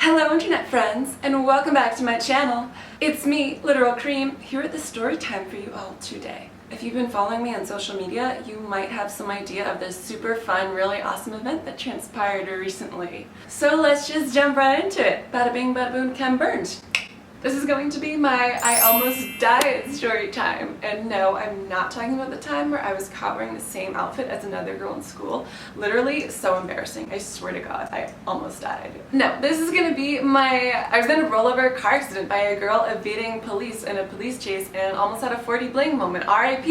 Hello internet friends, and welcome back to my channel. It's me, LiteralCream, here at the story time for you all today. If you've been following me on social media, you might have some idea of this super fun, really awesome event that transpired recently. So let's just jump right into it. Bada bing, bada boom, chem burned. This is going to be my I almost died story time. And no, I'm not talking about the time where I was caught wearing the same outfit as another girl in school. Literally so embarrassing. I swear to God, I almost died. No, this is gonna be I was in a rollover car accident by a girl evading police in a police chase and almost had a 40 bling moment. RIP.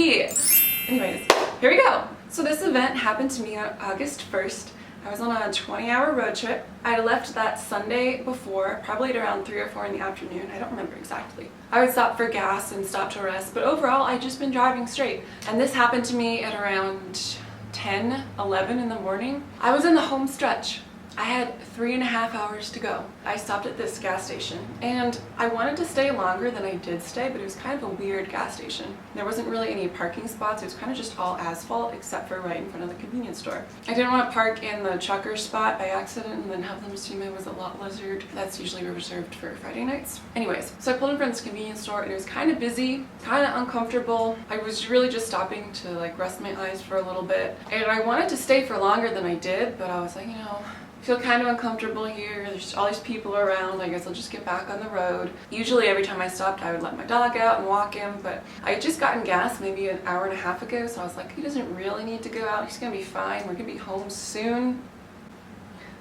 Anyways, here we go. So this event happened to me on August 1st. I was on a 20-hour road trip. I left that Sunday before, probably at around 3 or 4 in the afternoon. I don't remember exactly. I would stop for gas and stop to rest, but overall I'd just been driving straight. And this happened to me at around 10, 11 in the morning. I was in the home stretch. I had 3.5 hours to go. I stopped at this gas station and I wanted to stay longer than I did stay, but it was kind of a weird gas station. There wasn't really any parking spots. It was kind of just all asphalt except for right in front of the convenience store. I didn't want to park in the trucker spot by accident and then have them assume I was a lot lizard. That's usually reserved for Friday nights. Anyways, so I pulled in front of this convenience store and it was kind of busy, kind of uncomfortable. I was really just stopping to like rest my eyes for a little bit. And I wanted to stay for longer than I did, but I was like, I feel kind of uncomfortable here. There's all these people around. I guess I'll just get back on the road. Usually every time I stopped I would let my dog out and walk him, but I had just gotten gas maybe an hour and a half ago, so I was like, he doesn't really need to go out. He's gonna be fine. We're gonna be home soon.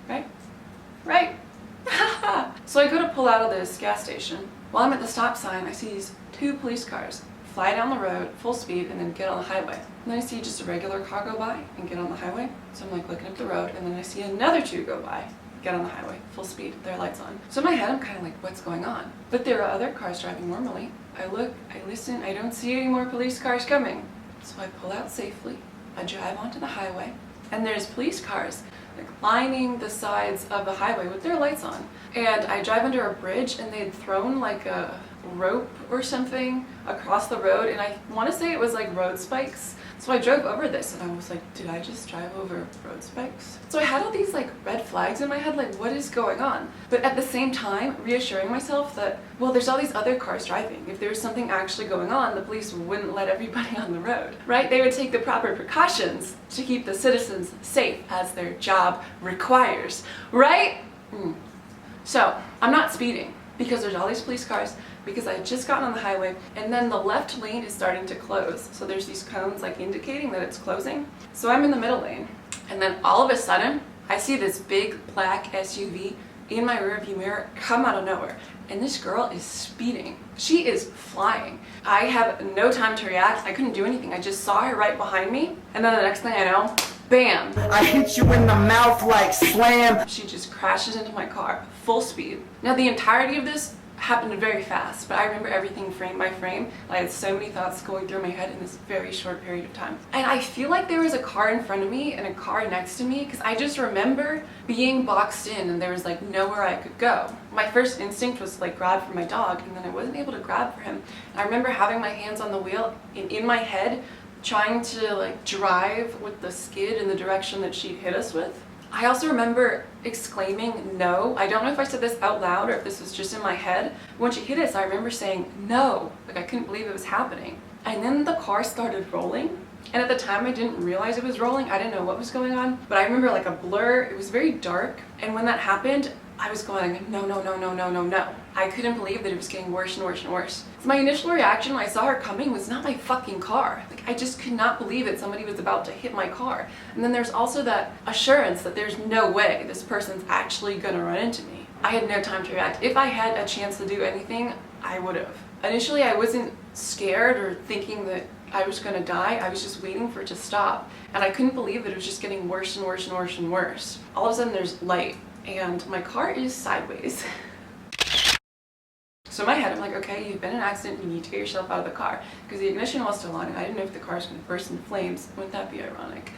Right? Right. So I go to pull out of this gas station. While I'm at the stop sign, I see these 2 police cars fly down the road full speed and then get on the highway. And then I see just a regular car go by and get on the highway. So I'm like looking up the road and then I see another 2 go by, get on the highway, full speed, their lights on. So in my head I'm kind of like, what's going on? But there are other cars driving normally. I look, I listen, I don't see any more police cars coming. So I pull out safely, I drive onto the highway, and there's police cars like lining the sides of the highway with their lights on. And I drive under a bridge and they'd thrown like a rope or something across the road, and I want to say it was like road spikes. So I drove over this and I was like, did I just drive over road spikes? So I had all these like red flags in my head, like what is going on? But at the same time reassuring myself that, well, there's all these other cars driving. If there was something actually going on, the police wouldn't let everybody on the road, right? They would take the proper precautions to keep the citizens safe as their job requires, right? So I'm not speeding because there's all these police cars, because I had just gotten on the highway and then the left lane is starting to close. So there's these cones like indicating that it's closing. So I'm in the middle lane and then all of a sudden I see this big black SUV in my rearview mirror come out of nowhere. And this girl is speeding. She is flying. I have no time to react. I couldn't do anything. I just saw her right behind me. And then the next thing I know, bam! I hit you in the mouth like slam. She just crashes into my car, full speed. Now the entirety of this happened very fast, but I remember everything frame by frame. I had so many thoughts going through my head in this very short period of time. And I feel like there was a car in front of me and a car next to me, because I just remember being boxed in and there was like nowhere I could go. My first instinct was to like grab for my dog, and then I wasn't able to grab for him. And I remember having my hands on the wheel and in my head trying to like drive with the skid in the direction that she hit us with. I also remember exclaiming no. I don't know if I said this out loud or if this was just in my head. When she hit us, I remember saying no. Like I couldn't believe it was happening. And then the car started rolling. And at the time I didn't realize it was rolling. I didn't know what was going on. But I remember like a blur. It was very dark. And when that happened, I was going, no, no, no, no, no, no, no. I couldn't believe that it was getting worse and worse and worse. So my initial reaction when I saw her coming was not my fucking car. Like I just could not believe that somebody was about to hit my car. And then there's also that assurance that there's no way this person's actually gonna run into me. I had no time to react. If I had a chance to do anything, I would have. Initially I wasn't scared or thinking that I was gonna die. I was just waiting for it to stop. And I couldn't believe that it was just getting worse and worse and worse and worse. All of a sudden there's light and my car is sideways. So in my head I'm like, okay, you've been in an accident, you need to get yourself out of the car. Because the ignition was still on and I didn't know if the car was going to burst into flames. Wouldn't that be ironic?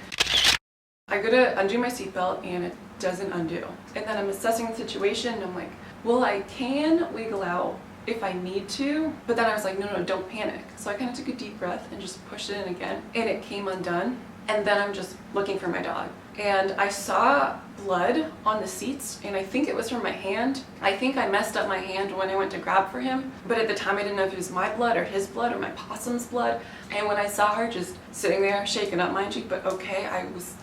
I go to undo my seatbelt and it doesn't undo. And then I'm assessing the situation and I'm like, well, I can wiggle out if I need to, but then I was like, no, don't panic. So I kind of took a deep breath and just pushed it in again and it came undone. And then I'm just looking for my dog. and I saw blood on the seats, and I think it was from my hand. I think I messed up my hand when I went to grab for him, but at the time I didn't know if it was my blood or his blood or my possum's blood. And when I saw her just sitting there shaken up, mind you, but okay, I was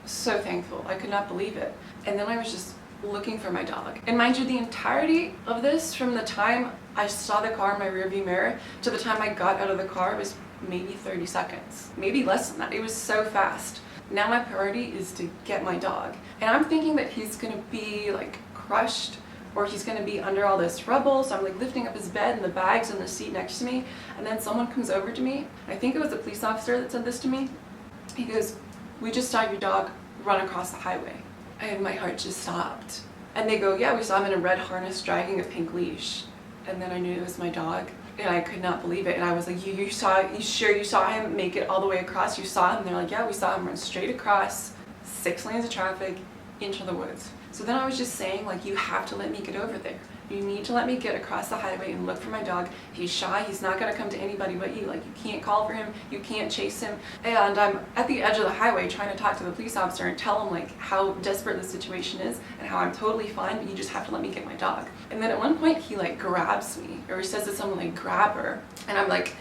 so thankful. I could not believe it. And then I was just looking for my dog. And mind you, the entirety of this, from the time I saw the car in my rearview mirror to the time I got out of the car, was maybe 30 seconds, maybe less than that. It was so fast. Now my priority is to get my dog. And I'm thinking that he's gonna be like crushed, or he's gonna be under all this rubble. So I'm like lifting up his bed and the bags on the seat next to me. And then someone comes over to me. I think it was a police officer that said this to me. He goes, "We just saw your dog run across the highway." And my heart just stopped. And they go, "Yeah, we saw him in a red harness dragging a pink leash." And then I knew it was my dog. And I could not believe it. And I was like, you sure you saw him make it all the way across? You saw him? And they're like, "Yeah, we saw him run straight across 6 lanes of traffic into the woods." So then I was just saying, like, you have to let me get over there. You need to let me get across the highway and look for my dog. He's shy. He's not going to come to anybody but you. Like, you can't call for him. You can't chase him. And I'm at the edge of the highway trying to talk to the police officer and tell him, like, how desperate the situation is and how I'm totally fine, but you just have to let me get my dog. And then at one point, he, like, grabs me, or he says to someone, like, grab her. And I'm like,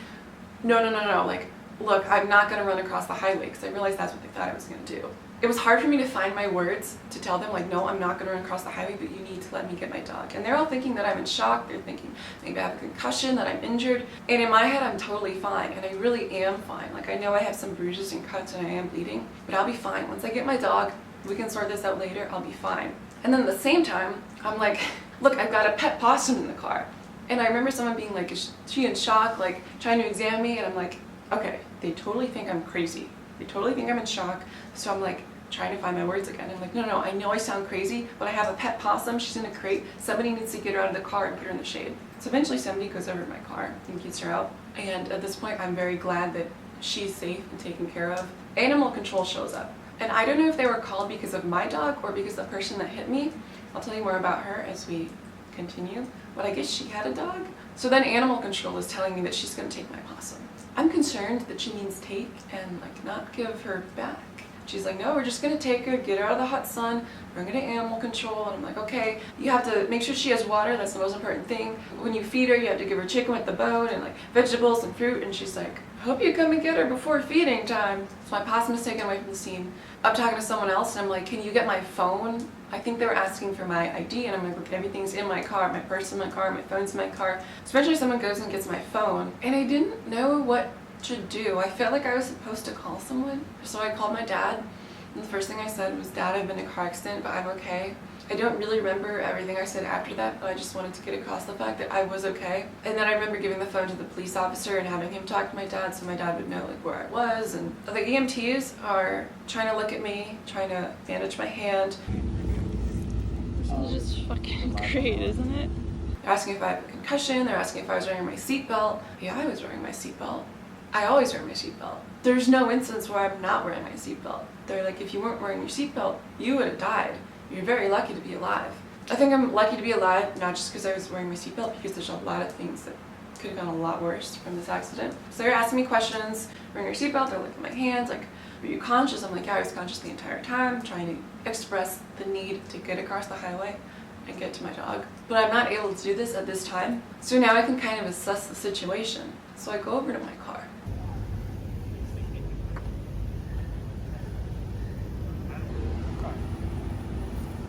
no. Like, look, I'm not going to run across the highway, because I realized that's what they thought I was going to do. It was hard for me to find my words to tell them, like, no, I'm not going to run across the highway, but you need to let me get my dog. And they're all thinking that I'm in shock. They're thinking maybe I have a concussion, that I'm injured. And in my head, I'm totally fine. And I really am fine. Like, I know I have some bruises and cuts and I am bleeding, but I'll be fine. Once I get my dog, we can sort this out later. I'll be fine. And then at the same time, I'm like, look, I've got a pet possum in the car. And I remember someone being like, "Is she in shock?" Like, trying to examine me. And I'm like, okay, they totally think I'm crazy. They totally think I'm in shock. So I'm like, trying to find my words again. I'm like, no, I know I sound crazy, but I have a pet possum. She's in a crate. Somebody needs to get her out of the car and put her in the shade. So eventually somebody goes over to my car and gets her out. And at this point, I'm very glad that she's safe and taken care of. Animal control shows up. And I don't know if they were called because of my dog or because the person that hit me. I'll tell you more about her as we continue. But I guess she had a dog. So then animal control is telling me that she's going to take my possum. I'm concerned that she means take and, like, not give her back. She's like, "No, we're just going to take her, get her out of the hot sun, bring her to animal control." And I'm like, okay, you have to make sure she has water. That's the most important thing. When you feed her, you have to give her chicken with the bone and, like, vegetables and fruit. And she's like, "I hope you come and get her before feeding time." So my possum is taken away from the scene. I'm talking to someone else and I'm like, "Can you get my phone?" I think they were asking for my ID, and I'm like, "Look, everything's in my car. My purse in my car, my phone's in my car." So eventually someone goes and gets my phone, and I didn't know what to do. I felt like I was supposed to call someone. So I called my dad. And the first thing I said was, "Dad, I've been in a car accident, but I'm okay." I don't really remember everything I said after that, but I just wanted to get across the fact that I was okay. And then I remember giving the phone to the police officer and having him talk to my dad so my dad would know, like, where I was. And the EMTs are trying to look at me, trying to bandage my hand. This is just fucking great, isn't it? They're asking if I have a concussion. They're asking if I was wearing my seatbelt. Yeah, I was wearing my seatbelt. I always wear my seatbelt. There's no instance where I'm not wearing my seatbelt. They're like, "If you weren't wearing your seatbelt, you would have died. You're very lucky to be alive." I think I'm lucky to be alive, not just because I was wearing my seatbelt, because there's a lot of things that could have gone a lot worse from this accident. So they're asking me questions, "Wearing your seatbelt?" They're looking at my hands, like, "Were you conscious?" I'm like, "Yeah, I was conscious the entire time," trying to express the need to get across the highway and get to my dog. But I'm not able to do this at this time. So now I can kind of assess the situation. So I go over to my car.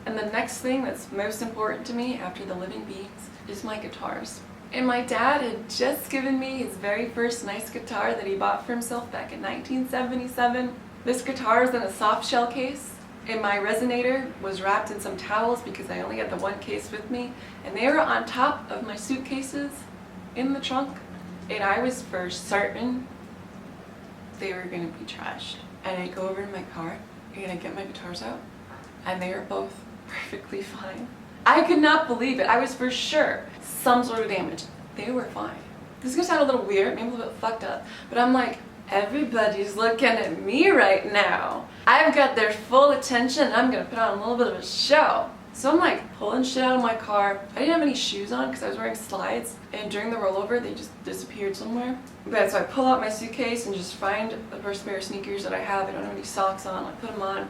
And the next thing that's most important to me after the living beings is my guitars. And my dad had just given me his very first nice guitar that he bought for himself back in 1977. This guitar is in a soft shell case, and my resonator was wrapped in some towels because I only had the one case with me, and they were on top of my suitcases in the trunk, and I was for certain they were going to be trashed. And I go over to my car and I get my guitars out, and they are both perfectly fine. I could not believe it. I was for sure some sort of damage. They were fine. This is gonna sound a little weird, maybe a little bit fucked up, but I'm like, everybody's looking at me right now. I've got their full attention and I'm gonna put on a little bit of a show. So I'm like pulling shit out of my car. I didn't have any shoes on because I was wearing slides, and during the rollover they just disappeared somewhere. But so I pull out my suitcase and just find the first pair of sneakers that I have. I don't have any socks on. I put them on,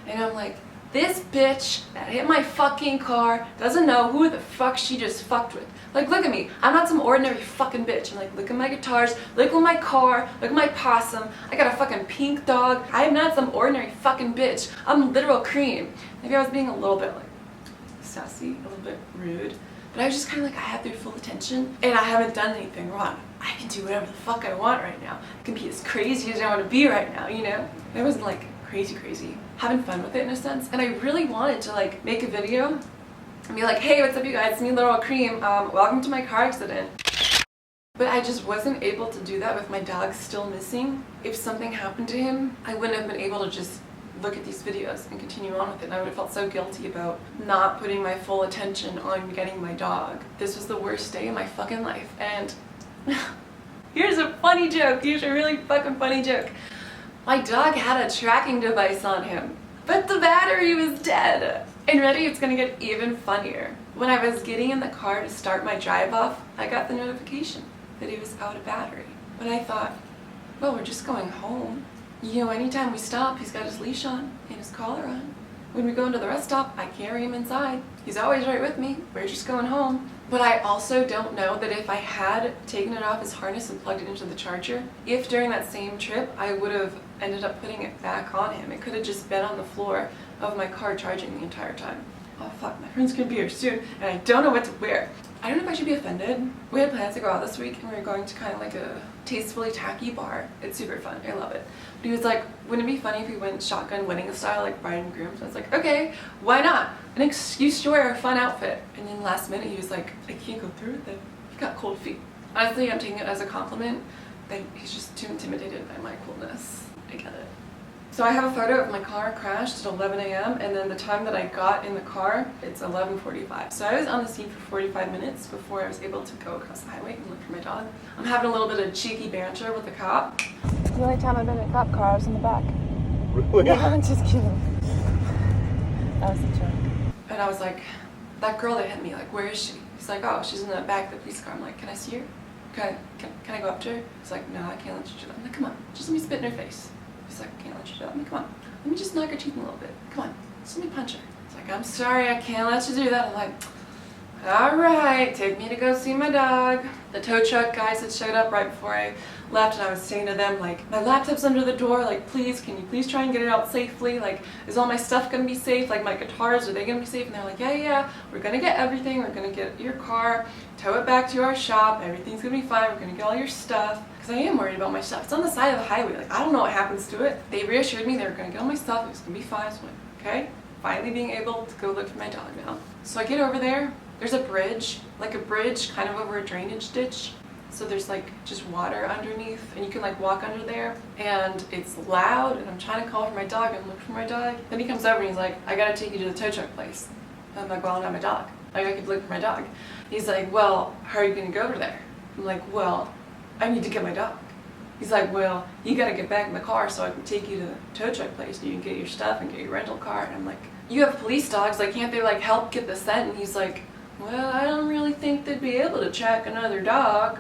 And I'm like, this bitch that hit my fucking car doesn't know who the fuck she just fucked with. Like, look at me. I'm not some ordinary fucking bitch. I'm like, look at my guitars, look at my car, look at my possum. I got a fucking pink dog. I am not some ordinary fucking bitch. I'm literal cream. Maybe I was being a little bit like sassy, a little bit rude. But I was just kind of like, I have their full attention and I haven't done anything wrong. I can do whatever the fuck I want right now. I can be as crazy as I want to be right now, you know? It wasn't like crazy. Having fun with it in a sense. And I really wanted to like make a video and be like, hey, what's up you guys? It's me, LiteralCream. Welcome to my car accident. But I just wasn't able to do that with my dog still missing. If something happened to him, I wouldn't have been able to just look at these videos and continue on with it. And I would have felt so guilty about not putting my full attention on getting my dog. This was the worst day of my fucking life. And here's a funny joke. Here's a really fucking funny joke. My dog had a tracking device on him, but the battery was dead. And ready, it's gonna get even funnier. When I was getting in the car to start my drive off, I got the notification that he was out of battery. But I thought, well, we're just going home. You know, anytime we stop, he's got his leash on and his collar on. When we go into the rest stop, I carry him inside. He's always right with me. We're just going home. But I also don't know that if I had taken it off his harness and plugged it into the charger, if during that same trip I would have ended up putting it back on him. It could have just been on the floor of my car charging the entire time. Oh fuck, my friend's gonna be here soon and I don't know what to wear. I don't know if I should be offended. We had plans to go out this week and we were going to kind of like a tastefully tacky bar. It's super fun, I love it. But he was like, wouldn't it be funny if we went shotgun wedding style like bride and groom? So I was like, okay, why not? An excuse to wear a fun outfit. And then last minute he was like, I can't go through with it. He got cold feet. Honestly, I'm taking it as a compliment that he's just too intimidated by my coolness. I get it. So I have a photo of my car crashed at 11 a.m. and then the time that I got in the car, it's 11:45. So I was on the scene for 45 minutes before I was able to go across the highway and look for my dog. I'm having a little bit of cheeky banter with the cop. It's the only time I've been in a cop car, I was in the back. Really? Yeah, I'm just kidding. That was a joke. And I was like, that girl that hit me, like, where is she? He's like, oh, she's in the back of the police car. I'm like, can I see her? Can I go up to her? He's like, no, I can't let you do that. I'm like, come on, just let me spit in her face. He's like, I can't let you do that. I'm like, come on, let me just knock her teeth in a little bit. Come on, just let me punch her. He's like, I'm sorry, I can't let you do that. I'm like, all right, take me to go see my dog. The tow truck guys had showed up right before I left and I was saying to them, like, my laptop's under the door, like, please, can you please try and get it out safely? Like, is all my stuff gonna be safe? Like, my guitars, are they gonna be safe? And they're like, yeah, we're gonna get everything. We're gonna get your car, tow it back to our shop. Everything's gonna be fine. We're gonna get all your stuff. Because I am worried about my stuff. It's on the side of the highway. Like, I don't know what happens to it. They reassured me they were gonna get all my stuff. It was gonna be fine. So I'm like, okay, finally being able to go look for my dog now. So I get over there. There's a bridge, like a bridge kind of over a drainage ditch. So there's like just water underneath and you can like walk under there and it's loud and I'm trying to call for my dog and look for my dog. Then he comes over and he's like, I gotta take you to the tow truck place. And I'm like, well, I don't have my dog. Like, I could look for my dog. He's like, well, how are you gonna go over there? I'm like, well, I need to get my dog. He's like, well, you gotta get back in the car so I can take you to the tow truck place and you can get your stuff and get your rental car. And I'm like, you have police dogs, like can't they like help get the scent? And he's like, well, I don't really think they'd be able to track another dog.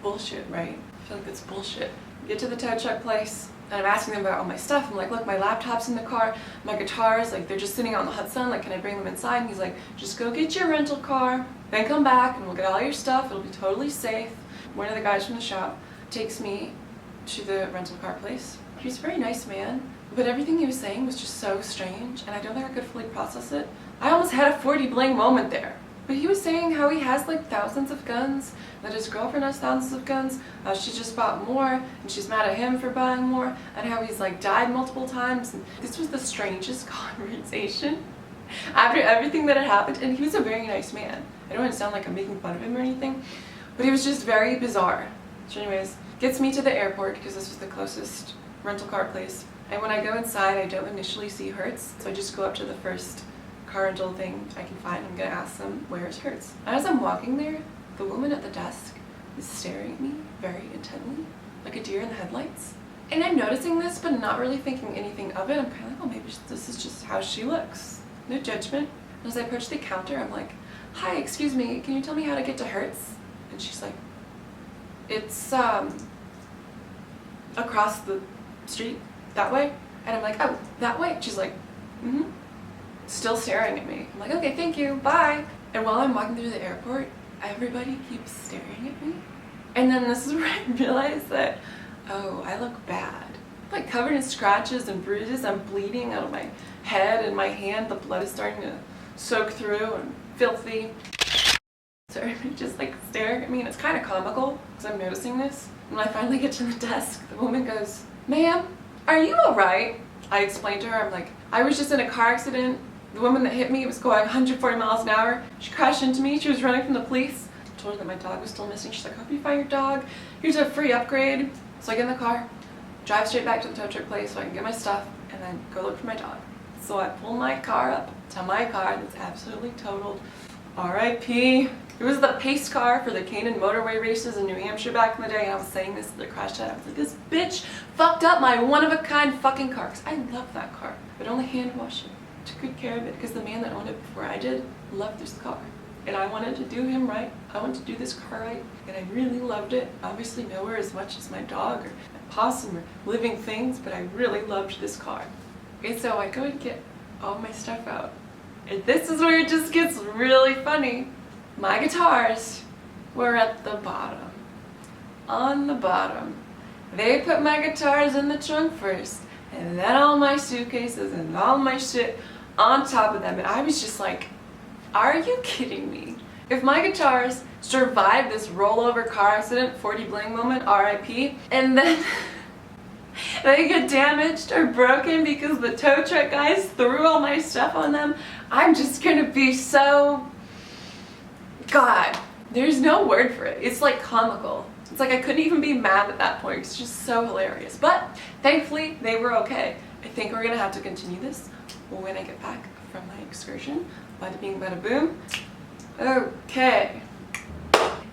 Bullshit, right? I feel like that's bullshit. Get to the tow truck place, and I'm asking them about all my stuff. I'm like, look, my laptop's in the car, my guitars, like they're just sitting out in the hot sun, like can I bring them inside? And he's like, just go get your rental car, then come back and we'll get all your stuff, it'll be totally safe. One of the guys from the shop takes me to the rental car place. He's a very nice man, but everything he was saying was just so strange, and I don't think I could fully process it. I almost had a 40 bling moment there. But he was saying how he has like thousands of guns, that his girlfriend has thousands of guns, she just bought more, and she's mad at him for buying more, and how he's like died multiple times. And this was the strangest conversation after everything that had happened, and he was a very nice man. I don't want to sound like I'm making fun of him or anything, but he was just very bizarre. So anyways, gets me to the airport because this was the closest rental car place. And when I go inside, I don't initially see Hertz, so I just go up to the first car rental thing I can find. I'm gonna ask them where's Hertz. And as I'm walking there, the woman at the desk is staring at me very intently, like a deer in the headlights. And I'm noticing this, but not really thinking anything of it. I'm kind of like, oh, maybe this is just how she looks. No judgment. And as I approach the counter, I'm like, hi, excuse me, can you tell me how to get to Hertz? And she's like, it's across the street that way. And I'm like, oh, that way? She's like, Still staring at me. I'm like, okay, thank you, bye. And while I'm walking through the airport, everybody keeps staring at me. And then this is where I realized that, oh, I look bad. I'm like covered in scratches and bruises. I'm bleeding out of my head and my hand. The blood is starting to soak through and filthy. So everybody just like staring at me, and it's kind of comical because I'm noticing this. When I finally get to the desk, the woman goes, "Ma'am, are you alright?" I explained to her, I'm like, I was just in a car accident. The woman that hit me was going 140 miles an hour. She crashed into me. She was running from the police. I told her that my dog was still missing. She's like, "Hope you find your dog. Here's a free upgrade." So I get in the car, drive straight back to the tow truck place so I can get my stuff, and then go look for my dog. So I pull my car up to my car that's absolutely totaled. R.I.P. It was the pace car for the Canaan motorway races in New Hampshire back in the day, and I was saying this to the crash site. I was like, this bitch fucked up my one-of-a-kind fucking car. Because I love that car, but only hand washed it. Took good care of it because the man that owned it before I did loved this car. And I wanted to do him right. I wanted to do this car right, and I really loved it. Obviously nowhere as much as my dog or my possum or living things, but I really loved this car. Okay, so I go and get all my stuff out. And this is where it just gets really funny. My guitars were at the bottom. On the bottom. They put my guitars in the trunk first, and then all my suitcases and all my shit on top of them. And I was just like, are you kidding me? If my guitars survived this rollover car accident, 40 bling moment, RIP, and then they get damaged or broken because the tow truck guys threw all my stuff on them, I'm just gonna be so... God, there's no word for it. It's like comical. It's like I couldn't even be mad at that point. It's just so hilarious. But thankfully, they were okay. I think we're gonna have to continue this when I get back from my excursion. Bada bing, bada boom. Okay.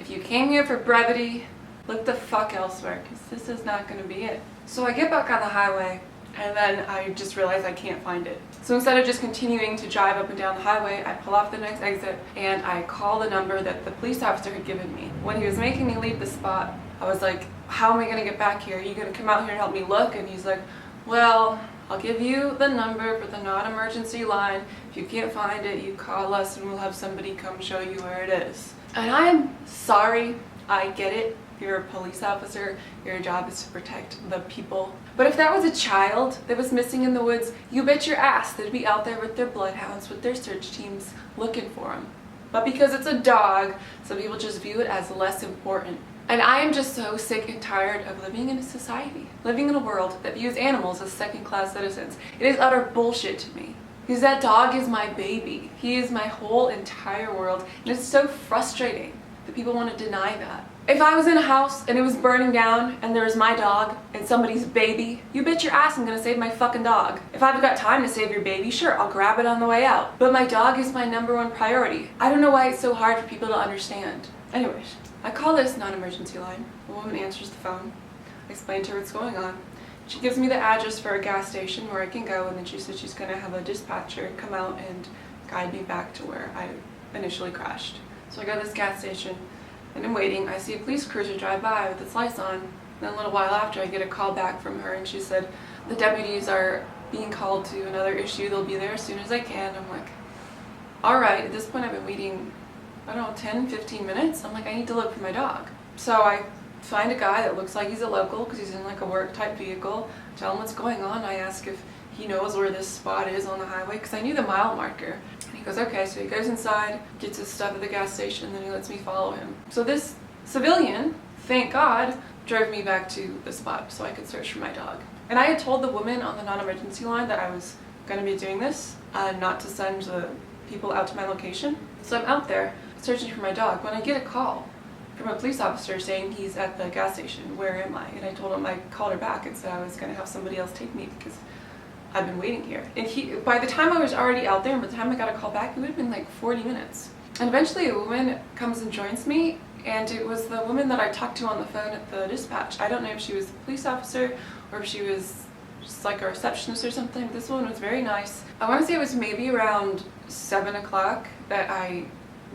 If you came here for brevity, look the fuck elsewhere, because this is not gonna be it. So I get back on the highway, and then I just realize I can't find it. So instead of just continuing to drive up and down the highway, I pull off the next exit and I call the number that the police officer had given me. When he was making me leave the spot, I was like, how am I gonna get back here? Are you gonna come out here and help me look? And he's like, well, I'll give you the number for the non-emergency line. If you can't find it, you call us and we'll have somebody come show you where it is. And I'm sorry, I get it. You're a police officer, your job is to protect the people. But if that was a child that was missing in the woods, you bet your ass they'd be out there with their bloodhounds, with their search teams, looking for him. But because it's a dog, some people just view it as less important. And I am just so sick and tired of living in a society, living in a world that views animals as second-class citizens. It is utter bullshit to me. Because that dog is my baby. He is my whole entire world. And it's so frustrating that people want to deny that. If I was in a house and it was burning down and there was my dog and somebody's baby, you bet your ass I'm gonna save my fucking dog. If I've got time to save your baby, sure, I'll grab it on the way out. But my dog is my #1 priority. I don't know why it's so hard for people to understand. Anyways, I call this non-emergency line. The woman answers the phone. I explain to her what's going on. She gives me the address for a gas station where I can go, and then she said she's gonna have a dispatcher come out and guide me back to where I initially crashed. So I go to this gas station. And I'm waiting. I see a police cruiser drive by with its lights on. And then a little while after, I get a call back from her, and she said, the deputies are being called to another issue. They'll be there as soon as I can. I'm like, all right. At this point, I've been waiting, I don't know, 10, 15 minutes. I'm like, I need to look for my dog. So I find a guy that looks like he's a local because he's in like a work type vehicle. Tell him what's going on. I ask if he knows where this spot is on the highway because I knew the mile marker. He goes, okay, so he goes inside, gets his stuff at the gas station, and then he lets me follow him. So this civilian, thank God, drove me back to the spot so I could search for my dog. And I had told the woman on the non-emergency line that I was going to be doing this, not to send the people out to my location. So I'm out there searching for my dog when I get a call from a police officer saying he's at the gas station. Where am I? And I told him I called her back and said I was going to have somebody else take me because I've been waiting here. And by the time I was already out there, and by the time I got a call back, it would have been like 40 minutes. And eventually a woman comes and joins me, and it was the woman that I talked to on the phone at the dispatch. I don't know if she was a police officer or if she was just like a receptionist or something. This woman was very nice. I want to say it was maybe around 7 o'clock that I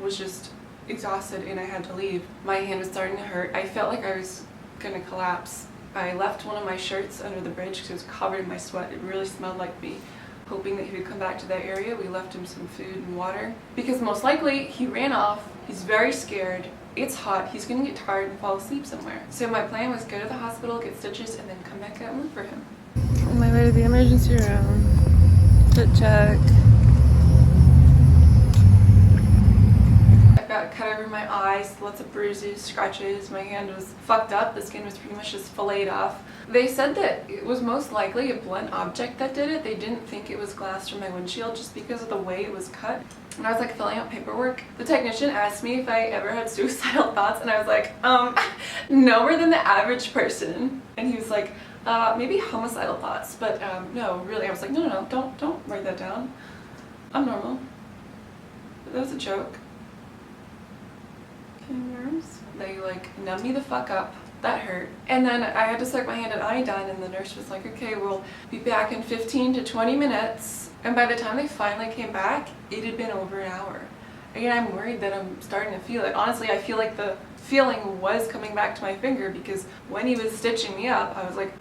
was just exhausted and I had to leave. My hand was starting to hurt. I felt like I was gonna collapse. I left one of my shirts under the bridge because it was covered in my sweat. It really smelled like me. hoping that he would come back to that area. We left him some food and water because most likely he ran off. He's very scared. It's hot. He's gonna get tired and fall asleep somewhere. So my plan was go to the hospital, get stitches, and then come back out and look for him. On my way to the emergency room. Fit check. I got cut over my eyes, lots of bruises, scratches. My hand was fucked up. The skin was pretty much just filleted off. They said that it was most likely a blunt object that did it. They didn't think it was glass from my windshield just because of the way it was cut. When I was like filling out paperwork, the technician asked me if I ever had suicidal thoughts, and I was like, no more than the average person. And he was like, maybe homicidal thoughts, but no, really. I was like, no, don't write that down. I'm normal. But that was a joke. They like numbed me the fuck up. That hurt. And then I had to soak my hand in iodine, and the nurse was like, okay, we'll be back in 15 to 20 minutes. And by the time they finally came back, it had been over an hour. Again, I'm worried that I'm starting to feel it. Honestly, I feel like the feeling was coming back to my finger because when he was stitching me up, I was like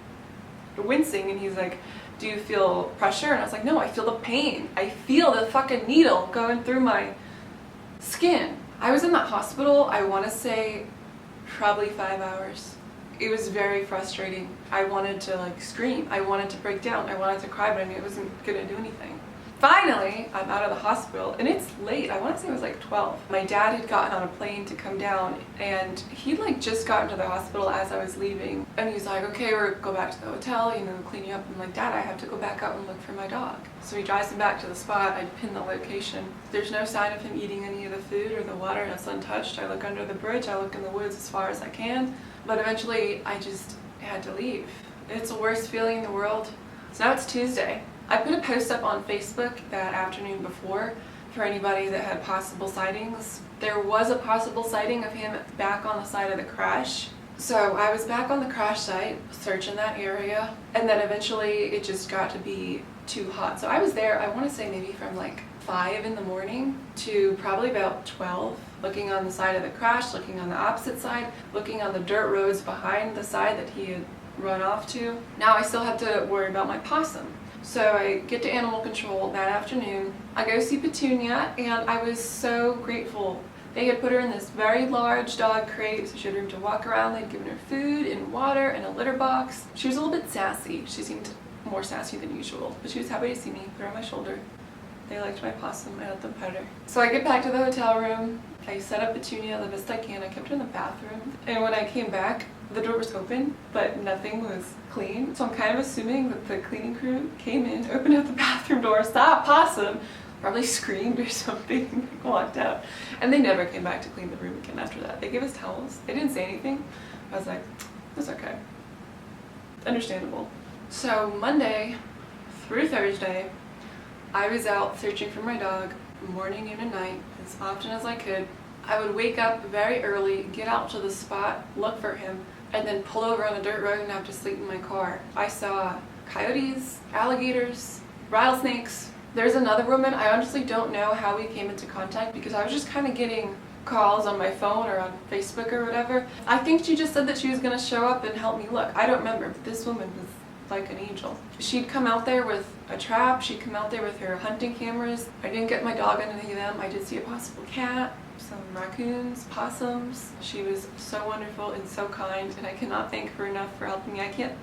wincing, and he's like, do you feel pressure? And I was like, no, I feel the pain. I feel the fucking needle going through my skin. I was in that hospital, I want to say, probably 5 hours. It was very frustrating. I wanted to like scream. I wanted to break down. I wanted to cry, but I knew it wasn't gonna do anything. Finally, I'm out of the hospital, and it's late. I want to say it was like 12. My dad had gotten on a plane to come down, and he'd like just gotten to the hospital as I was leaving. And he's like, okay, we're go back to the hotel, you know, clean you up. I'm like, Dad, I have to go back out and look for my dog. So he drives me back to the spot. I pin the location. There's no sign of him eating any of the food or the water. It's untouched. I look under the bridge. I look in the woods as far as I can. But eventually, I just had to leave. It's the worst feeling in the world. So now it's Tuesday. I put a post up on Facebook that afternoon before for anybody that had possible sightings. There was a possible sighting of him back on the side of the crash. So I was back on the crash site, searching that area, and then eventually it just got to be too hot. So I was there, I want to say maybe from like 5 in the morning to probably about 12, looking on the side of the crash, looking on the opposite side, looking on the dirt roads behind the side that he had run off to. Now I still have to worry about my possum. So I get to animal control that afternoon. I go see Petunia, and I was so grateful. They had put her in this very large dog crate, so she had room to walk around. They'd given her food and water and a litter box. She was a little bit sassy. She seemed more sassy than usual, but she was happy to see me, put her on my shoulder. They liked my possum. I let them pet her. So I get back to the hotel room. I set up Petunia the best I can. I kept her in the bathroom. And when I came back, the door was open, but nothing was clean. So I'm kind of assuming that the cleaning crew came in, opened up the bathroom door, saw a possum, probably screamed or something, walked out. And they never came back to clean the room again after that. They gave us towels. They didn't say anything. I was like, it's okay. Understandable. So Monday through Thursday, I was out searching for my dog morning, noon, and night as often as I could. I would wake up very early, get out to the spot, look for him, and then pull over on a dirt road and have to sleep in my car. I saw coyotes, alligators, rattlesnakes. There's another woman, I honestly don't know how we came into contact because I was just kind of getting calls on my phone or on Facebook or whatever. I think she just said that she was going to show up and help me look. I don't remember, but this woman was like an angel. She'd come out there with a trap, she'd come out there with her hunting cameras. I didn't get my dog on any of them. I did see a possible cat, some raccoons, possums. She was so wonderful and so kind, and I cannot thank her enough for helping me. I can't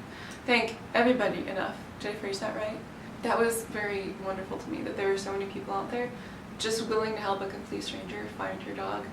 thank everybody enough. Did I phrase that right? That was very wonderful to me, that there were so many people out there just willing to help a complete stranger find your dog.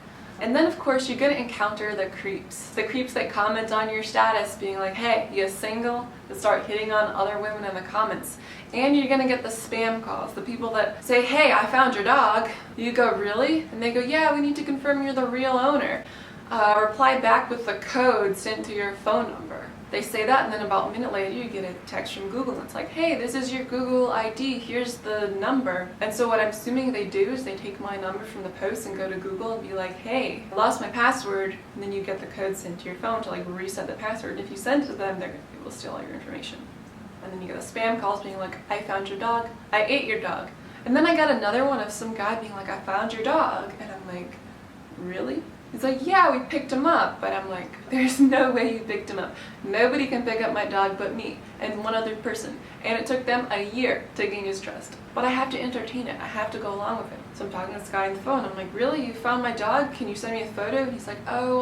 And then of course you're gonna encounter the creeps that comment on your status being like, hey, you single? That start hitting on other women in the comments. And you're gonna get the spam calls, the people that say, hey, I found your dog. You go, really? And they go, yeah, we need to confirm you're the real owner. Reply back with the code sent to your phone number. They say that, and then about a minute later you get a text from Google and it's like, hey, this is your Google ID, here's the number. And so what I'm assuming they do is they take my number from the post and go to Google and be like, hey, I lost my password, and then you get the code sent to your phone to like reset the password. And if you send it to them, they will steal all your information. And then you get the spam calls being like, I found your dog, I ate your dog. And then I got another one of some guy being like, I found your dog. And I'm like, really? He's like, yeah, we picked him up. But I'm like, there's no way you picked him up. Nobody can pick up my dog but me and one other person. And it took them a year to gain his trust. But I have to entertain it. I have to go along with it. So I'm talking to this guy on the phone. I'm like, really? You found my dog? Can you send me a photo? And he's like, oh,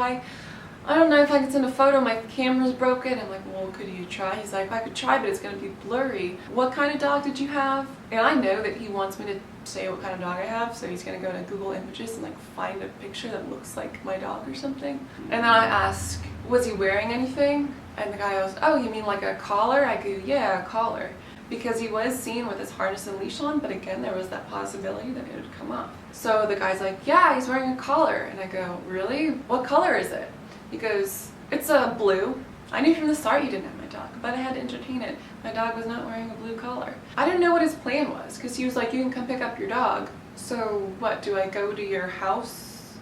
I don't know if I can send a photo. My camera's broken. I'm like, well, could you try? He's like, I could try, but it's going to be blurry. What kind of dog did you have? And I know that he wants me to say what kind of dog I have, so he's going to go to Google Images and like find a picture that looks like my dog or something. And then I ask, was he wearing anything? And the guy goes, oh, you mean like a collar? I go, yeah, a collar. Because he was seen with his harness and leash on, but again, there was that possibility that it would come off. So the guy's like, yeah, he's wearing a collar. And I go, really? What color is it? He goes, it's a blue. I knew from the start you didn't have my dog, but I had to entertain it. My dog was not wearing a blue collar. I didn't know what his plan was, because he was like, you can come pick up your dog. So what, do I go to your house?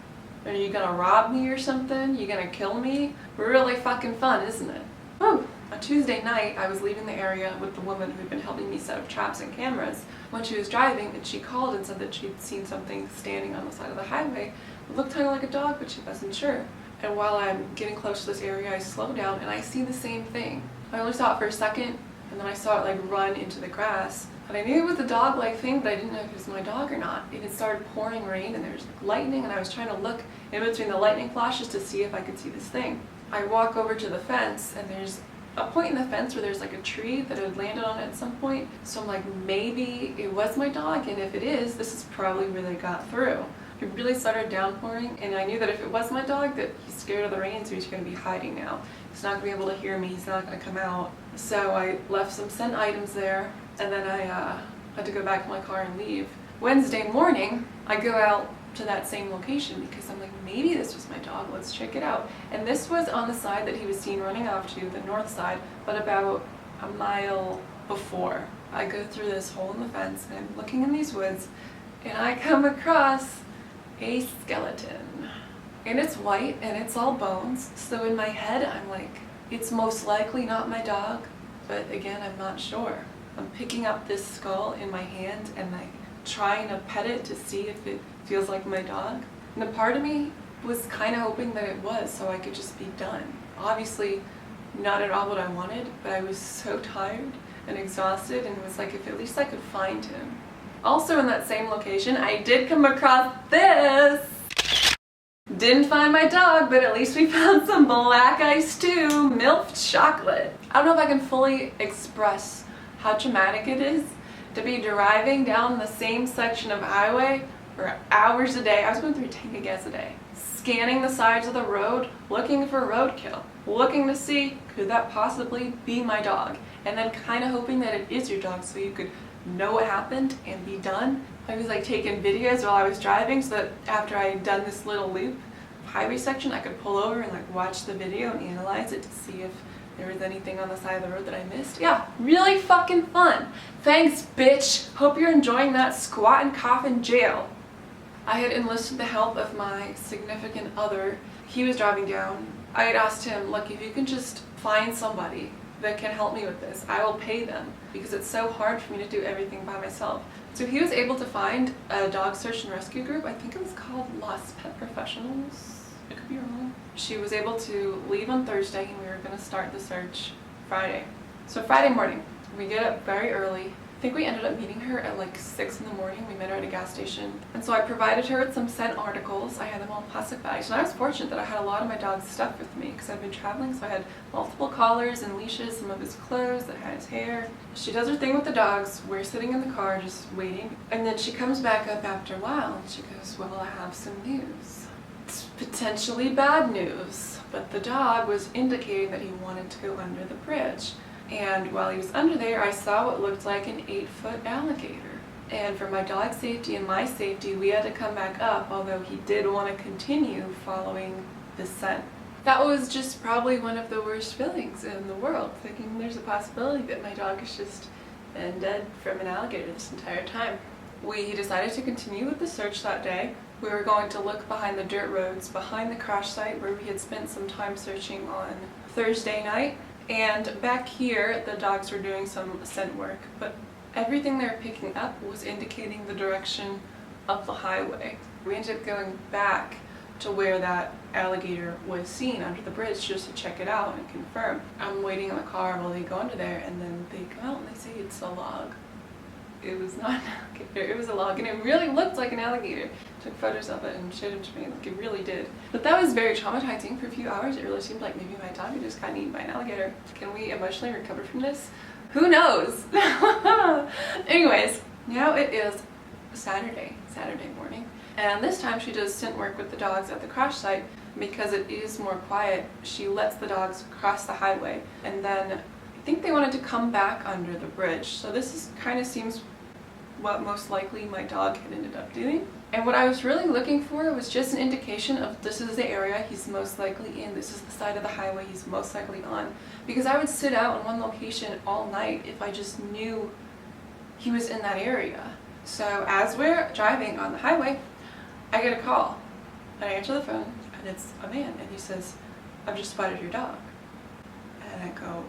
Are you gonna rob me or something? You gonna kill me? Really fucking fun, isn't it? Woo! On Tuesday night, I was leaving the area with the woman who had been helping me set up traps and cameras when she was driving, and she called and said that she'd seen something standing on the side of the highway. It looked kind of like a dog, but she wasn't sure. And while I'm getting close to this area, I slow down and I see the same thing. I only saw it for a second, and then I saw it like run into the grass. And I knew it was a dog-like thing, but I didn't know if it was my dog or not. And it started pouring rain, and there was lightning, and I was trying to look in between the lightning flashes to see if I could see this thing. I walk over to the fence, and there's a point in the fence where there's like a tree that had landed on it at some point. So I'm like, maybe it was my dog, and if it is, this is probably where they got through. It really started downpouring, and I knew that if it was my dog, that he's scared of the rain, so he's going to be hiding now. He's not going to be able to hear me, he's not going to come out. So I left some scent items there, and then I had to go back to my car and leave. Wednesday morning, I go out to that same location because I'm like, maybe this was my dog, let's check it out. And this was on the side that he was seen running off to, the north side, but about a mile before. I go through this hole in the fence, and I'm looking in these woods, and I come across a skeleton. And it's white and it's all bones, so in my head I'm like, it's most likely not my dog, but again, I'm not sure. I'm picking up this skull in my hand and like trying to pet it to see if it feels like my dog. And a part of me was kind of hoping that it was, so I could just be done. Obviously not at all what I wanted, but I was so tired and exhausted, and it was like, if at least I could find him. Also in that same location, I did come across this! Didn't find my dog, but at least we found some black ice too, milk chocolate. I don't know if I can fully express how traumatic it is to be driving down the same section of highway for hours a day. I was going through a tank of gas a day, scanning the sides of the road, looking for roadkill, looking to see, could that possibly be my dog? And then kind of hoping that it is your dog so you could know what happened and be done. I was like taking videos while I was driving so that after I had done this little loop highway section, I could pull over and like watch the video and analyze it to see if there was anything on the side of the road that I missed. Yeah, really fucking fun. Thanks, bitch. Hope you're enjoying that squat and cough in jail. I had enlisted the help of my significant other. He was driving down. I had asked him, look, if you can just find somebody that can help me with this, I will pay them, because it's so hard for me to do everything by myself. So he was able to find a dog search and rescue group. I think it was called Lost Pet Professionals. I could be wrong. She was able to leave on Thursday, and we were going to start the search Friday. So Friday morning, we get up very early. I think we ended up meeting her at like 6 in the morning. We met her at a gas station. And so I provided her with some scent articles. I had them all in plastic bags. And I was fortunate that I had a lot of my dog's stuff with me because I've been traveling. So I had multiple collars and leashes, some of his clothes, that had his hair. She does her thing with the dogs. We're sitting in the car just waiting. And then she comes back up after a while and she goes, well, I have some news. It's potentially bad news. But the dog was indicating that he wanted to go under the bridge. And while he was under there, I saw what looked like an 8-foot alligator. And for my dog's safety and my safety, we had to come back up, although he did want to continue following the scent. That was just probably one of the worst feelings in the world, thinking there's a possibility that my dog has just been dead from an alligator this entire time. We decided to continue with the search that day. We were going to look behind the dirt roads, behind the crash site where we had spent some time searching on Thursday night. And back here, the dogs were doing some scent work, but everything they were picking up was indicating the direction of the highway. We ended up going back to where that alligator was seen under the bridge just to check it out and confirm. I'm waiting in the car while they go under there, and then they come out and they say it's a log. It was not an alligator, it was a log, and it really looked like an alligator. Took photos of it and showed them to me, like it really did. But that was very traumatizing for a few hours. It really seemed like maybe my dog had just gotten eaten by an alligator. Can we emotionally recover from this? Who knows? Anyways, now it is Saturday morning. And this time she does stint work with the dogs at the crash site because it is more quiet. She lets the dogs cross the highway, and then I think they wanted to come back under the bridge. So this is kind of seems what most likely my dog had ended up doing. And what I was really looking for was just an indication of this is the area he's most likely in, this is the side of the highway he's most likely on. Because I would sit out in one location all night if I just knew he was in that area. So as we're driving on the highway, I get a call. I answer the phone, and it's a man, and he says, "I've just spotted your dog." And I go,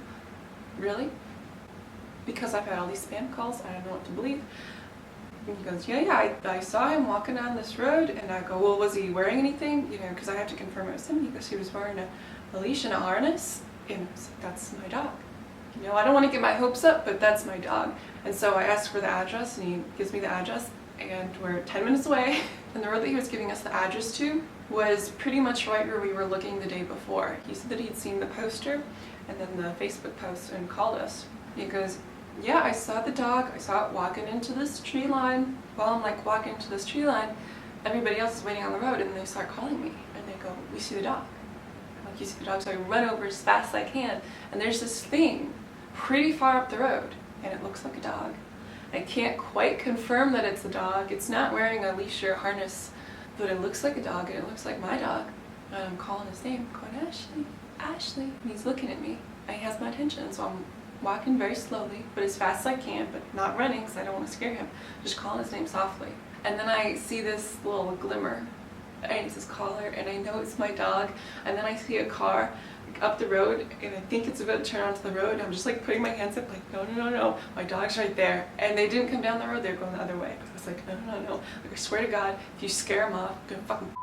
"Really?" Because I've had all these spam calls, I don't know what to believe. And he goes, yeah, I saw him walking down this road. And I go, well, was he wearing anything? You know, because I have to confirm it was him. He goes, he was wearing a leash and a harness. And I was like, that's my dog. You know, I don't want to get my hopes up, but that's my dog. And so I asked for the address, and he gives me the address, and we're 10 minutes away. And the road that he was giving us the address to was pretty much right where we were looking the day before. He said that he'd seen the poster and then the Facebook post and called us. He goes, yeah, I saw the dog. I saw it walking into this tree line. While I'm like walking into this tree line, everybody else is waiting on the road, and they start calling me, and they go, we see the dog. I'm like, you see the dog? So I run over as fast as I can, and there's this thing pretty far up the road, and it looks like a dog. I can't quite confirm that it's a dog. It's not wearing a leash or a harness, but it looks like a dog, and it looks like my dog. And I'm calling his name, going, Ashley, Ashley. And he's looking at me, and he has my attention, so I'm walking very slowly, but as fast as I can, but not running because I don't want to scare him. Just calling his name softly. And then I see this little glimmer, and it's his collar, and I know it's my dog. And then I see a car up the road, and I think it's about to turn onto the road. And I'm just like putting my hands up, like, no, my dog's right there. And they didn't come down the road, they were going the other way. I was like, no. Like, I swear to God, if you scare him off, I'm gonna fucking.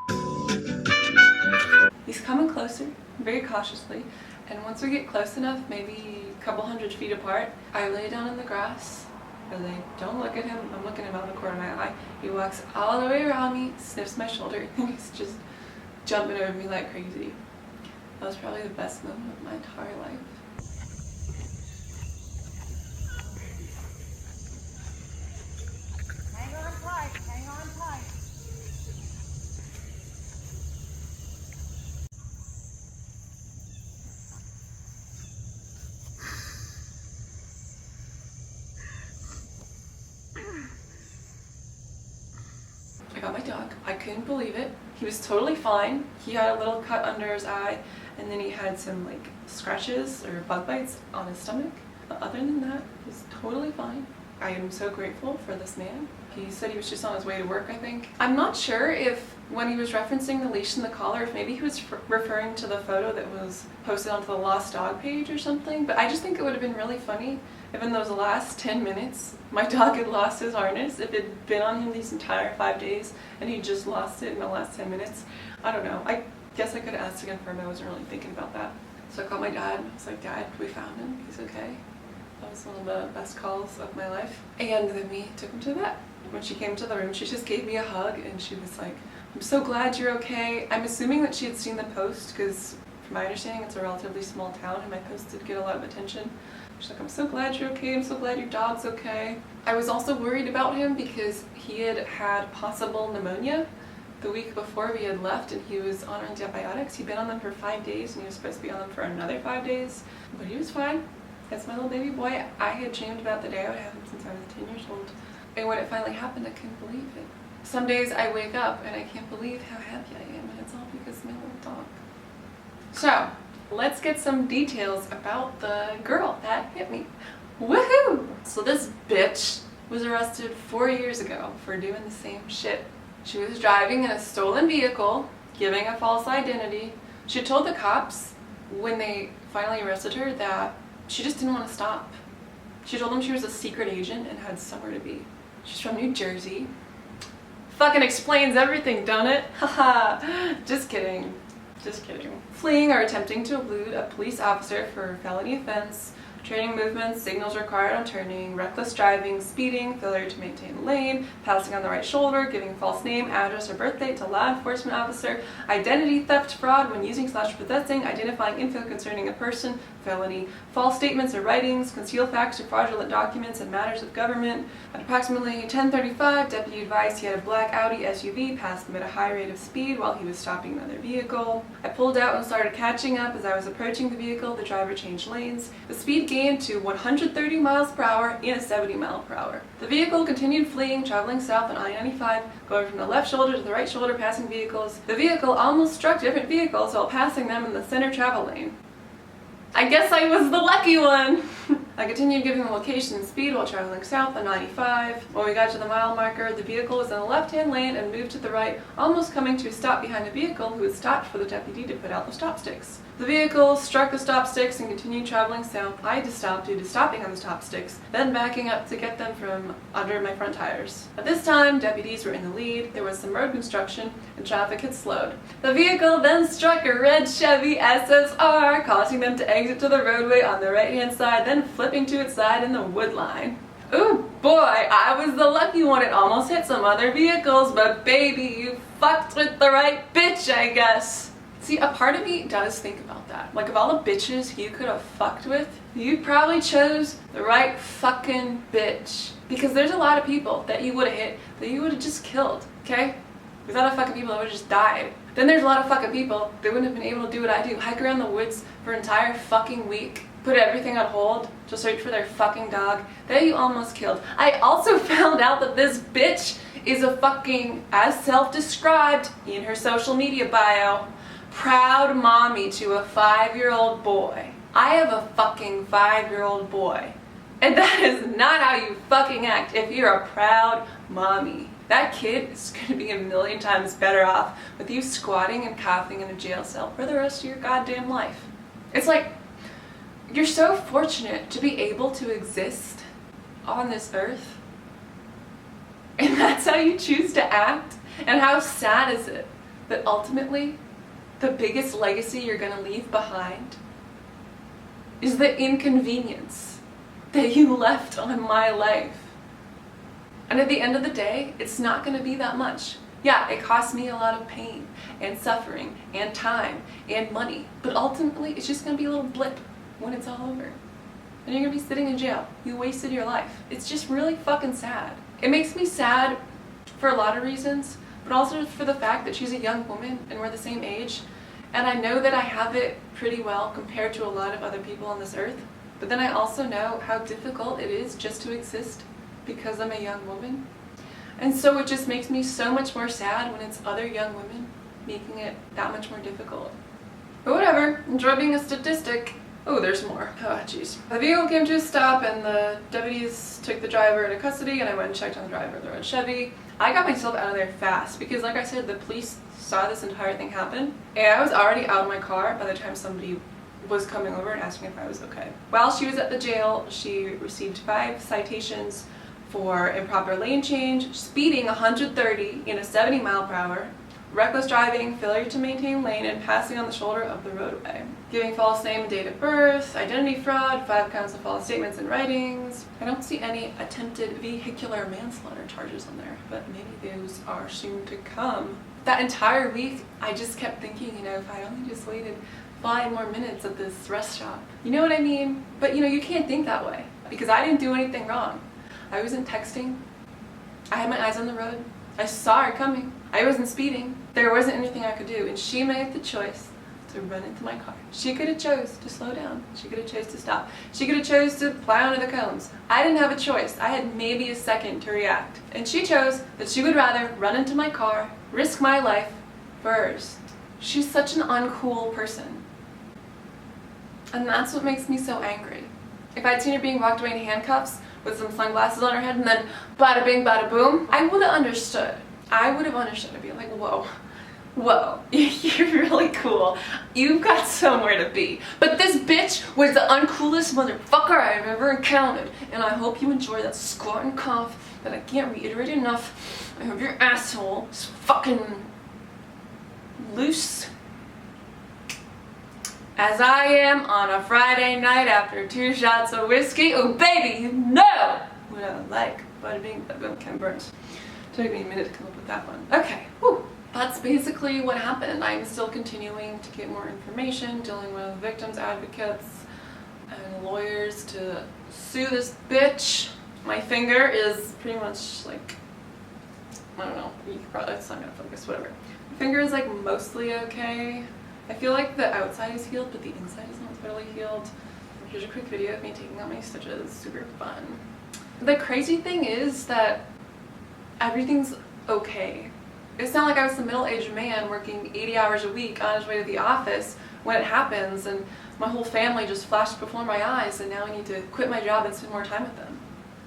He's coming closer, very cautiously. And once we get close enough, maybe a couple 100 feet apart, I lay down in the grass. I don't look at him. I'm looking at him out of the corner of my eye. He walks all the way around me, sniffs my shoulder, and he's just jumping over me like crazy. That was probably the best moment of my entire life. Hang on tight, hang on tight. I got my dog. I couldn't believe it. He was totally fine. He had a little cut under his eye, and then he had some like scratches or bug bites on his stomach. But other than that, he was totally fine. I am so grateful for this man. He said he was just on his way to work, I think. I'm not sure if when he was referencing the leash and the collar, if maybe he was referring to the photo that was posted onto the Lost Dog page or something, but I just think it would have been really funny if in those last 10 minutes my dog had lost his harness, if it had been on him these entire 5 days and he just lost it in the last 10 minutes. I don't know. I guess I could have asked to confirm. I wasn't really thinking about that. So I called my dad. I was like, Dad, we found him. He's okay. That was one of the best calls of my life. And then we took him to the vet. When she came to the room, she just gave me a hug, and she was like, I'm so glad you're okay. I'm assuming that she had seen the post because from my understanding it's a relatively small town and my post did get a lot of attention. She's like, I'm so glad you're okay. I'm so glad your dog's okay. I was also worried about him because he had had possible pneumonia the week before we had left, and he was on antibiotics. He'd been on them for 5 days, and he was supposed to be on them for another 5 days, but he was fine. That's my little baby boy. I had dreamed about the day I would have him since I was 10 years old. And when it finally happened, I couldn't believe it. Some days I wake up and I can't believe how happy I am, and it's all because of my little dog. So, let's get some details about the girl that hit me. Woohoo! So this bitch was arrested 4 years ago for doing the same shit. She was driving in a stolen vehicle, giving a false identity. She told the cops when they finally arrested her that she just didn't want to stop. She told them she was a secret agent and had somewhere to be. She's from New Jersey, Fucking explains everything, don't it? Haha, just kidding. Just kidding. Fleeing or attempting to elude a police officer for a felony offense, training movements, signals required on turning, reckless driving, speeding, failure to maintain lane, passing on the right shoulder, giving false name, address, or birth date to law enforcement officer, identity theft, fraud when using / possessing, identifying info concerning a person, felony, false statements or writings, conceal facts or fraudulent documents in matters of government. At approximately 10:35, deputy advised he had a black Audi SUV passed him at a high rate of speed while he was stopping another vehicle. I pulled out and started catching up. As I was approaching the vehicle, the driver changed lanes. The speed gained to 130 miles per hour and 70 miles per hour. The vehicle continued fleeing, traveling south on I-95, going from the left shoulder to the right shoulder, passing vehicles. The vehicle almost struck different vehicles while passing them in the center travel lane. I guess I was the lucky one! I continued giving the location and speed while traveling south on 95. When we got to the mile marker, the vehicle was in the left-hand lane and moved to the right, almost coming to a stop behind a vehicle who had stopped for the deputy to put out the stop sticks. The vehicle struck the stop sticks and continued traveling south. I had to stop due to stopping on the stop sticks, then backing up to get them from under my front tires. At this time, deputies were in the lead, there was some road construction, and traffic had slowed. The vehicle then struck a red Chevy SSR, causing them to exit to the roadway on the right-hand side, then flipping to its side in the wood line. Ooh boy, I was the lucky one. It almost hit some other vehicles, but baby, you fucked with the right bitch, I guess. See, a part of me does think about that. Like, of all the bitches you could have fucked with, you probably chose the right fucking bitch. Because there's a lot of people that you would have hit that you would have just killed, okay? There's a lot of fucking people that would have just died. Then there's a lot of fucking people that wouldn't have been able to do what I do. Hike around the woods for an entire fucking week. Put everything on hold to search for their fucking dog that you almost killed. I also found out that this bitch is a fucking, as self-described in her social media bio, proud mommy to a 5-year-old boy. I have a fucking 5-year-old boy. And that is not how you fucking act if you're a proud mommy. That kid is going to be a million times better off with you squatting and coughing in a jail cell for the rest of your goddamn life. It's like, you're so fortunate to be able to exist on this earth. And that's how you choose to act? And how sad is it that ultimately the biggest legacy you're going to leave behind is the inconvenience that you left on my life? And at the end of the day, it's not going to be that much. Yeah, it cost me a lot of pain and suffering and time and money, but ultimately it's just going to be a little blip when it's all over. And you're going to be sitting in jail. You wasted your life. It's just really fucking sad. It makes me sad for a lot of reasons, but also for the fact that she's a young woman and we're the same age. And I know that I have it pretty well compared to a lot of other people on this earth, but then I also know how difficult it is just to exist because I'm a young woman. And so it just makes me so much more sad when it's other young women making it that much more difficult. But whatever, enjoy being a statistic. Oh, there's more. Oh, jeez. The vehicle came to a stop and the deputies took the driver into custody, and I went and checked on the driver of the red Chevy. I got myself out of there fast because, like I said, the police saw this entire thing happen, and I was already out of my car by the time somebody was coming over and asking if I was okay. While she was at the jail, she received 5 citations for improper lane change, speeding 130 in a 70 mile per hour, reckless driving, failure to maintain lane, and passing on the shoulder of the roadway. Giving false name and date of birth, identity fraud, 5 counts of false statements and writings. I don't see any attempted vehicular manslaughter charges on there, but maybe those are soon to come. That entire week, I just kept thinking, you know, if I only just waited 5 more minutes at this rest stop. You know what I mean? But you know, you can't think that way because I didn't do anything wrong. I wasn't texting. I had my eyes on the road. I saw her coming. I wasn't speeding. There wasn't anything I could do, and she made the choice to run into my car. She could have chose to slow down. She could have chose to stop. She could have chose to plow under the cones. I didn't have a choice. I had maybe a second to react. And she chose that she would rather run into my car, risk my life for hers. She's such an uncool person. And that's what makes me so angry. If I'd seen her being walked away in handcuffs with some sunglasses on her head and then bada bing, bada boom, I would have understood. I would have understood. I'd be like, whoa, whoa, you're really cool. You've got somewhere to be. But this bitch was the uncoolest motherfucker I've ever encountered. And I hope you enjoy that squat and cough that I can't reiterate enough. I hope your asshole is fucking loose as I am on a Friday night after 2 shots of whiskey. Oh baby, you know what I like. Bada bing, bada boom, Ken Burns. Took me a minute to come up with that one. Okay, whew. That's basically what happened. I'm still continuing to get more information, dealing with victims, advocates, and lawyers to sue this bitch. My finger is pretty much like, I don't know, you could probably, it's not gonna focus, whatever. My finger is like mostly okay. I feel like the outside is healed, but the inside is not totally healed. Here's a quick video of me taking out my stitches, super fun. The crazy thing is that everything's okay. It's not like I was some middle-aged man working 80 hours a week on his way to the office when it happens and my whole family just flashed before my eyes and now I need to quit my job and spend more time with them.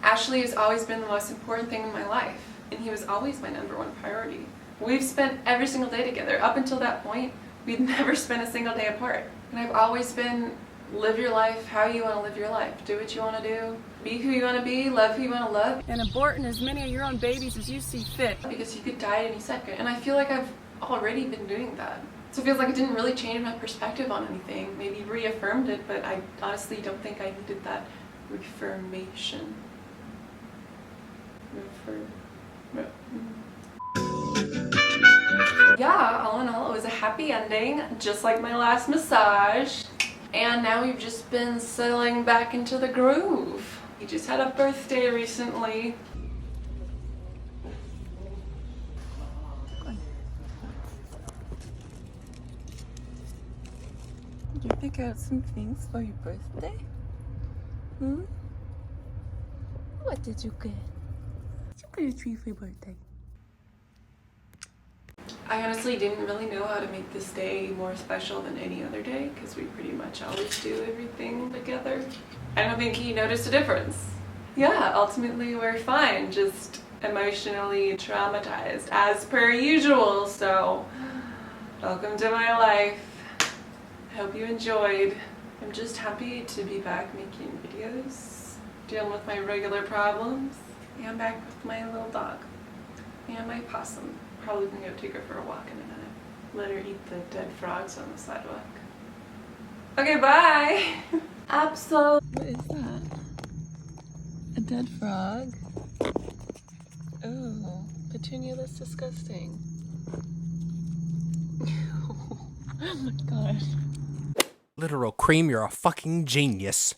Ashley has always been the most important thing in my life and he was always my #1 priority. We've spent every single day together. Up until that point, we'd never spent a single day apart. And I've always been, live your life how you want to live your life. Do what you want to do. Be who you want to be. Love who you want to love. And aborting as many of your own babies as you see fit. Because you could die at any second. And I feel like I've already been doing that. So it feels like it didn't really change my perspective on anything. Maybe reaffirmed it, but I honestly don't think I needed that reaffirmation. Yeah, all in all, it was a happy ending, just like my last massage. And now we've just been settling back into the groove. He just had a birthday recently. Did you pick out some things for your birthday? Hmm? What did you get? Did you get a tree for your birthday? I honestly didn't really know how to make this day more special than any other day because we pretty much always do everything together. I don't think he noticed a difference. Yeah, ultimately we're fine, just emotionally traumatized as per usual, so welcome to my life. I hope you enjoyed. I'm just happy to be back making videos, dealing with my regular problems. Yeah, I'm back with my little dog and my possum. Probably gonna go take her for a walk in a minute. Let her eat the dead frogs on the sidewalk. Okay, bye! What is that? A dead frog? Oh, Petunia, that's disgusting. Oh my god. LiteralCream, you're a fucking genius.